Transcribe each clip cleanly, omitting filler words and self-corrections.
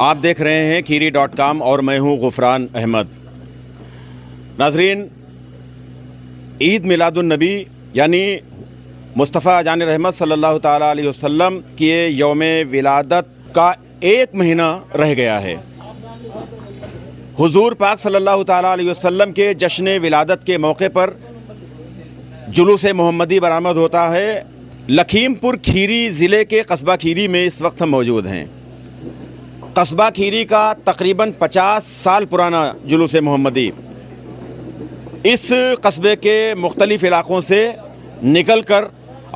آپ دیکھ رہے ہیں kheeri.com اور میں ہوں غفران احمد۔ ناظرین، عید میلاد النبی یعنی مصطفیٰ جان رحمت صلی اللہ تعالیٰ علیہ وسلم کے یوم ولادت کا ایک مہینہ رہ گیا ہے۔ حضور پاک صلی اللہ تعالیٰ علیہ وسلم کے جشن ولادت کے موقع پر جلوس محمدی برآمد ہوتا ہے۔ لکھیم پور کھیری ضلع کے قصبہ کھیری میں اس وقت ہم موجود ہیں۔ قصبہ کھیری کا تقریباً 50 سال پرانا جلوس محمدی اس قصبے کے مختلف علاقوں سے نکل کر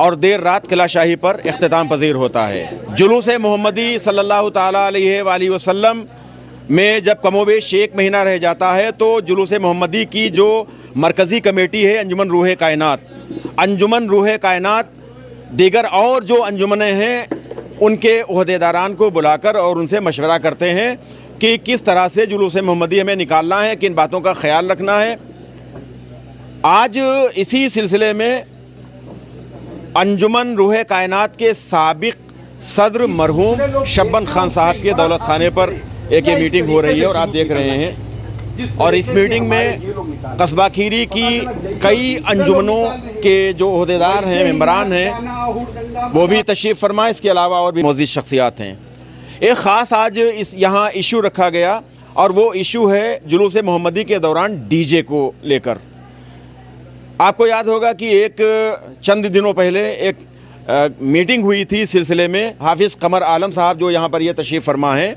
اور دیر رات قلعہ شاہی پر اختتام پذیر ہوتا ہے۔ جلوس محمدی صلی اللہ تعالیٰ علیہ وآلہ وسلم میں جب کم و بیش ایک مہینہ رہ جاتا ہے تو جلوس محمدی کی جو مرکزی کمیٹی ہے انجمن روح کائنات دیگر اور جو انجمنیں ہیں ان کے عہدیداران کو بلا کر اور ان سے مشورہ کرتے ہیں کہ کس طرح سے جلوس محمدی ہمیں نکالنا ہے، کن باتوں کا خیال رکھنا ہے۔ آج اسی سلسلے میں انجمن روح کائنات کے سابق صدر مرحوم شبن خان صاحب کے دولت خانے پر ایک یہ میٹنگ ہو رہی ہے اور آپ دیکھ رہے ہیں، اور اس میٹنگ میں قصبہ کھیری کی کئی انجمنوں کے جو عہدیدار ہیں، ممبران ہیں، وہ بھی تشریف فرما۔ اس کے علاوہ اور بھی مزید شخصیات ہیں۔ ایک خاص آج یہاں ایشو رکھا گیا اور وہ ایشو ہے جلوس محمدی کے دوران ڈی جے کو لے کر۔ آپ کو یاد ہوگا کہ ایک چند دنوں پہلے ایک میٹنگ ہوئی تھی سلسلے میں حافظ قمر عالم صاحب جو یہاں پر یہ تشریف فرما ہیں۔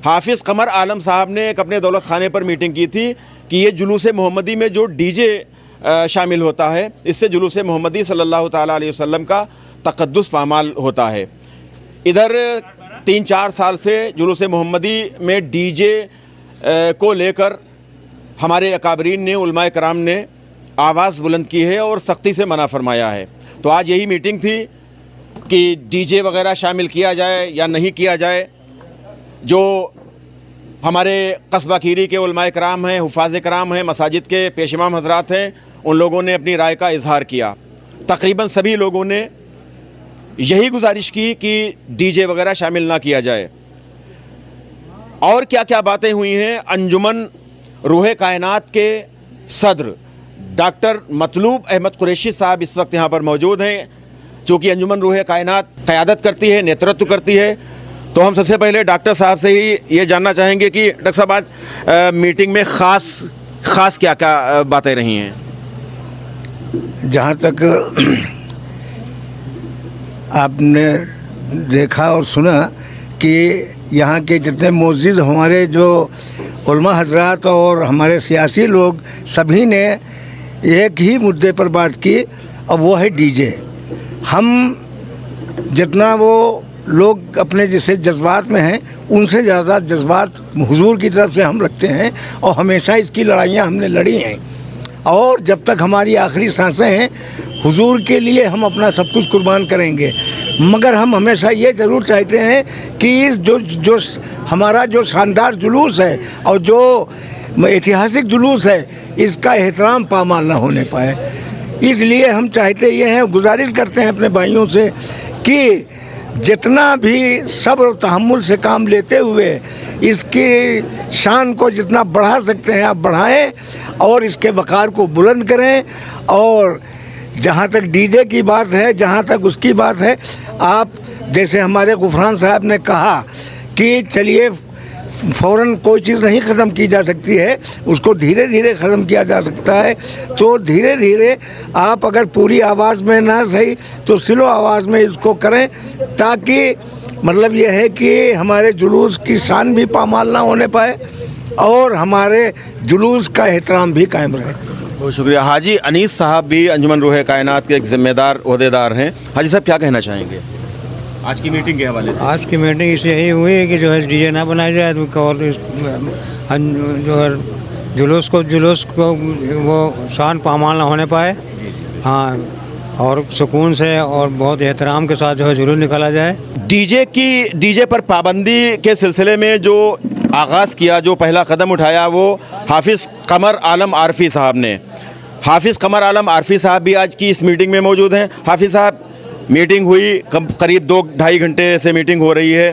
حافظ قمر عالم صاحب نے ایک اپنے دولت خانے پر میٹنگ کی تھی کہ یہ جلوس محمدی میں جو ڈی جے شامل ہوتا ہے اس سے جلوس محمدی صلی اللہ تعالیٰ علیہ وسلم کا تقدس پامال ہوتا ہے۔ ادھر 3-4 سال سے جلوس محمدی میں ڈی جے کو لے کر ہمارے اکابرین نے، علماء کرام نے آواز بلند کی ہے اور سختی سے منع فرمایا ہے۔ تو آج یہی میٹنگ تھی کہ ڈی جے وغیرہ شامل کیا جائے یا نہیں کیا جائے۔ جو ہمارے قصبہ کھیری کے علماء کرام ہیں، حفاظ کرام ہیں، مساجد کے پیش امام حضرات ہیں، ان لوگوں نے اپنی رائے کا اظہار کیا۔ تقریباً سبھی لوگوں نے یہی گزارش کی کہ ڈی جے وغیرہ شامل نہ کیا جائے۔ اور کیا کیا باتیں ہوئی ہیں، انجمن روح کائنات کے صدر ڈاکٹر مطلوب احمد قریشی صاحب اس وقت یہاں پر موجود ہیں، چونکہ انجمن روح کائنات قیادت کرتی ہے، نیترتو کرتی ہے۔ تو ہم سب سے پہلے ڈاکٹر صاحب سے ہی یہ جاننا چاہیں گے کہ ڈاکٹر صاحب آج میٹنگ میں خاص کیا کیا باتیں رہی ہیں؟ جہاں تک آپ نے دیکھا اور سنا کہ یہاں کے جتنے معزز ہمارے جو علماء حضرات اور ہمارے سیاسی لوگ سبھی نے ایک ہی مدعے پر بات کی اور وہ ہے ڈی جے۔ ہم جتنا وہ لوگ اپنے جیسے جذبات میں ہیں ان سے زیادہ جذبات حضور کی طرف سے ہم رکھتے ہیں اور ہمیشہ اس کی لڑائیاں ہم نے لڑی ہیں، اور جب تک ہماری آخری سانسیں ہیں حضور کے لیے ہم اپنا سب کچھ قربان کریں گے۔ مگر ہم ہمیشہ یہ ضرور چاہتے ہیں کہ جو ہمارا جو شاندار جلوس ہے اور جو ایتہاسک جلوس ہے اس کا احترام پامال نہ ہونے پائے۔ اس لیے ہم چاہتے یہ ہیں، گزارش کرتے ہیں اپنے بھائیوں سے کہ جتنا بھی صبر و تحمل سے کام لیتے ہوئے اس کی شان کو جتنا بڑھا سکتے ہیں آپ بڑھائیں اور اس کے وقار کو بلند کریں۔ اور جہاں تک ڈی جے کی بات ہے، جہاں تک اس کی بات ہے، آپ جیسے ہمارے غفران صاحب نے کہا کہ چلیے فوراً کوئی چیز نہیں ختم کی جا سکتی ہے، اس کو دھیرے دھیرے ختم کیا جا سکتا ہے۔ تو دھیرے دھیرے آپ اگر پوری آواز میں نہ صحیح تو سلو آواز میں اس کو کریں، تاکہ مطلب یہ ہے کہ ہمارے جلوس کی شان بھی پامال نہ ہونے پائے اور ہمارے جلوس کا احترام بھی قائم رہے۔ بہت شکریہ۔ حاجی انیس صاحب بھی انجمن روح کائنات کے ایک ذمہ دار عہدیدار ہیں۔ حاجی صاحب کیا کہنا چاہیں گے آج کی میٹنگ کے حوالے سے؟ آج کی میٹنگ اس یہی ہوئی ہے کہ جو ہے ڈی جے نہ بنایا جائے اور جو ہے جلوس کو وہ شان پامال نہ ہونے پائے، ہاں، اور سکون سے اور بہت احترام کے ساتھ جو ہے جلوس نکالا جائے۔ ڈی جے پر پابندی کے سلسلے میں جو آغاز کیا، جو پہلا قدم اٹھایا وہ حافظ قمر عالم عارفی صاحب نے۔ حافظ قمر عالم عارفی صاحب بھی آج کی اس میٹنگ میں موجود ہیں۔ حافظ صاحب، میٹنگ ہوئی، قریب 2-2.5 گھنٹے سے میٹنگ ہو رہی ہے،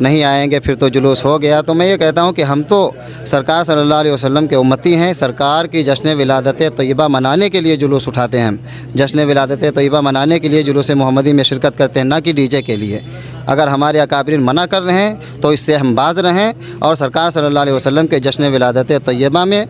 نہیں آئیں گے پھر تو جلوس ہو گیا. تو میں یہ کہتا ہوں کہ ہم تو سرکار صلی اللہ علیہ وسلم کے امتی ہیں. سرکار کی جشن ولادت طیبہ منانے کے لیے جلوس اٹھاتے ہیں. ہم جشن ولادت طیبہ منانے کے لیے جلوس محمدی میں شرکت کرتے ہیں, نہ کہ ڈی جے کے لیے. اگر ہمارے اکابرین منع کر رہے ہیں تو اس سے ہم باز رہیں اور سرکار صلی اللہ علیہ وسلم کے جشن ولادت طیبہ میں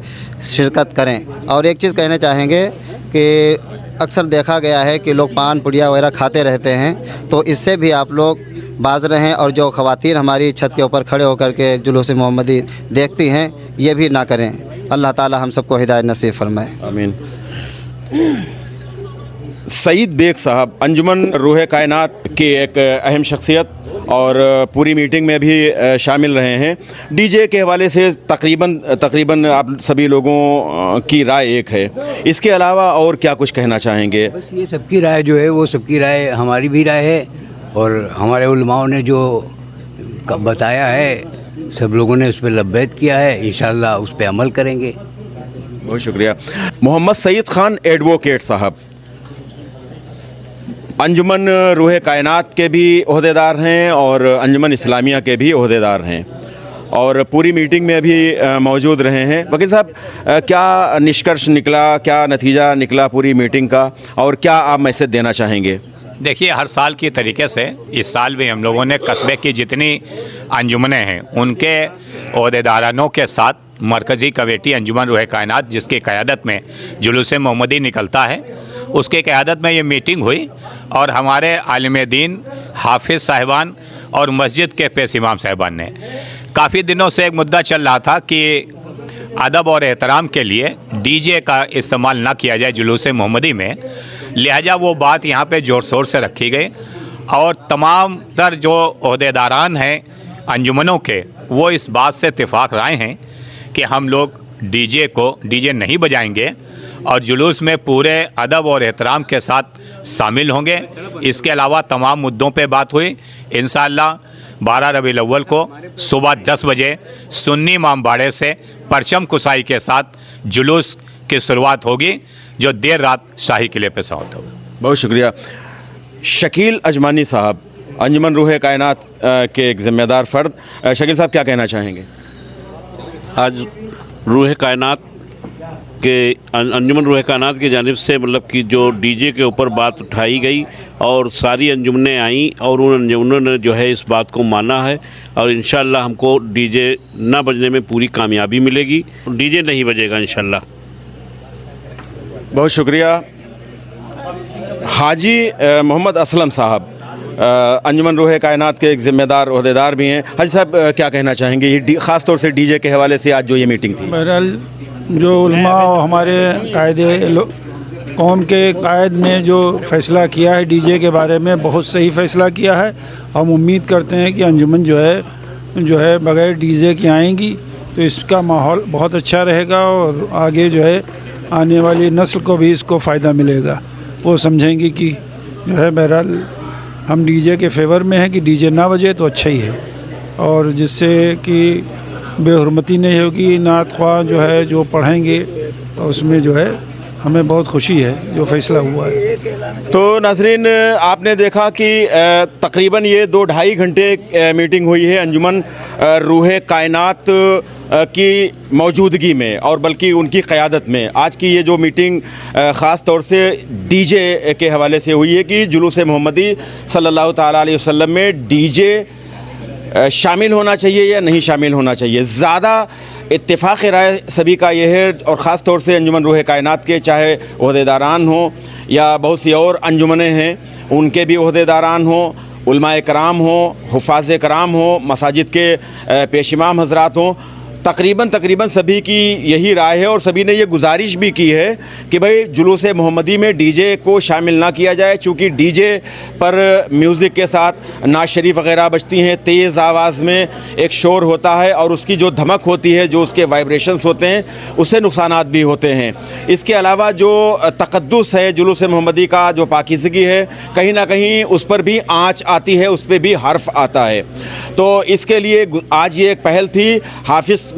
شرکت کریں. اور ایک چیز کہنا چاہیں گے کہ اکثر دیکھا گیا ہے کہ لوگ پان پڑیا وغیرہ کھاتے رہتے ہیں, تو اس سے بھی آپ لوگ باز رہیں. اور جو خواتین ہماری چھت کے اوپر کھڑے ہو کر کے جلوس محمدی دیکھتی ہیں, یہ بھی نہ کریں. اللہ تعالی ہم سب کو ہدایت نصیب فرمائے. آمین. سعید بیگ صاحب انجمن روح کائنات کی ایک اہم شخصیت اور پوری میٹنگ میں بھی شامل رہے ہیں. ڈی جے کے حوالے سے تقریباً آپ سبھی لوگوں کی رائے ایک ہے. اس کے علاوہ اور کیا کچھ کہنا چاہیں گے؟ بس یہ سب کی رائے جو ہے وہ سب کی رائے ہماری بھی رائے ہے, اور ہمارے علماء نے جو بتایا ہے سب لوگوں نے اس پہ لبیک کیا ہے. انشاءاللہ اس پہ عمل کریں گے. بہت شکریہ. محمد سعید خان ایڈوکیٹ صاحب انجمن روح کائنات کے بھی عہدیدار ہیں اور انجمن اسلامیہ کے بھی عہدیدار ہیں, اور پوری میٹنگ میں بھی موجود رہے ہیں. وکیل صاحب, کیا نشکرش نکلا, کیا نتیجہ نکلا پوری میٹنگ کا, اور کیا آپ میسج دینا چاہیں گے؟ دیکھیے, ہر سال کی طریقے سے اس سال بھی ہم لوگوں نے قصبے کی جتنی انجمنیں ہیں ان کے عہدیدارانوں کے ساتھ مرکزی کمیٹی انجمن روح کائنات جس کی قیادت میں جلوس محمدی نکلتا ہے, اس کی قیادت میں یہ میٹنگ ہوئی. اور ہمارے عالم دین, حافظ صاحبان اور مسجد کے پیش امام صاحبان نے کافی دنوں سے ایک مدعا چل رہا تھا کہ ادب اور احترام کے لیے ڈی جے کا استعمال نہ کیا جائے جلوس محمدی میں. لہٰذا وہ بات یہاں پہ زور شور سے رکھی گئی, اور تمام تر جو عہدیداران ہیں انجمنوں کے وہ اس بات سے اتفاق رائے ہیں کہ ہم لوگ ڈی جے نہیں بجائیں گے اور جلوس میں پورے ادب اور احترام کے ساتھ شامل ہوں گے. اس کے علاوہ تمام مدعوں پہ بات ہوئی. انشاءاللہ 12 ربیع الاول کو صبح 10 بجے سنی امام باڑے سے پرچم کسائی کے ساتھ جلوس کی شروعات ہوگی, جو دیر رات شاہی قلعے پہ سماعت ہوگا. بہت شکریہ. شکیل اجمانی صاحب انجمن روح کائنات کے ایک ذمہ دار فرد, شکیل صاحب کیا کہنا چاہیں گے؟ آج روح کائنات کہ انجمن روح کائنات کی جانب سے مطلب کہ جو ڈی جے کے اوپر بات اٹھائی گئی اور ساری انجمنیں آئیں اور ان انجمنوں نے جو ہے اس بات کو مانا ہے, اور انشاءاللہ ہم کو ڈی جے نہ بجنے میں پوری کامیابی ملے گی. ڈی جے نہیں بجے گا انشاءاللہ. بہت شکریہ. حاجی محمد اسلم صاحب انجمن روح کائنات کے ایک ذمہ دار عہدیدار بھی ہیں. حاجی صاحب کیا کہنا چاہیں گے یہ خاص طور سے ڈی جے کے حوالے سے آج جو یہ میٹنگ تھی؟ بہرحال جو علماء اور ہمارے قائد قوم کے قائد نے جو فیصلہ کیا ہے ڈی جے کے بارے میں بہت صحیح فیصلہ کیا ہے. ہم امید کرتے ہیں کہ انجمن جو ہے بغیر ڈی جے کی آئیں گی تو اس کا ماحول بہت اچھا رہے گا, اور آگے جو ہے آنے والی نسل کو بھی اس کو فائدہ ملے گا. وہ سمجھیں گی کہ جو ہے بہرحال ہم ڈی جے کے فیور میں ہیں کہ ڈی جے نہ بجے تو اچھا ہی ہے, اور جس سے کہ بے حرمتی نہیں ہوگی. نعت خواہ جو ہے جو پڑھیں گے اس میں جو ہے ہمیں بہت خوشی ہے جو فیصلہ ہوا ہے. تو ناظرین, آپ نے دیکھا کہ تقریباً یہ 2-2.5 گھنٹے میٹنگ ہوئی ہے انجمن روح کائنات کی موجودگی میں, اور بلکہ ان کی قیادت میں. آج کی یہ جو میٹنگ خاص طور سے ڈی جے کے حوالے سے ہوئی ہے کہ جلوس محمدی صلی اللہ تعالیٰ علیہ وسلم میں ڈی جے شامل ہونا چاہیے یا نہیں شامل ہونا چاہیے. زیادہ اتفاق رائے سبھی کا یہ ہے, اور خاص طور سے انجمن روح کائنات کے چاہے عہدیداران ہوں یا بہت سی اور انجمنیں ہیں ان کے بھی عہدیداران ہوں, علماء کرام ہوں, حفاظ کرام ہوں, مساجد کے پیش امام حضرات ہوں, تقریباً سبھی کی یہی رائے ہے, اور سبھی نے یہ گزارش بھی کی ہے کہ بھئی جلوس محمدی میں ڈی جے کو شامل نہ کیا جائے, چونکہ ڈی جے پر میوزک کے ساتھ نعت شریف وغیرہ بجتی ہیں, تیز آواز میں ایک شور ہوتا ہے, اور اس کی جو دھمک ہوتی ہے, جو اس کے وائبریشنز ہوتے ہیں, اس سے نقصانات بھی ہوتے ہیں. اس کے علاوہ جو تقدس ہے جلوس محمدی کا, جو پاکیزگی ہے, کہیں نہ کہیں اس پر بھی آنچ آتی ہے, اس پہ بھی حرف آتا ہے. تو اس کے لیے آج یہ ایک پہل تھی. حافظ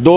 2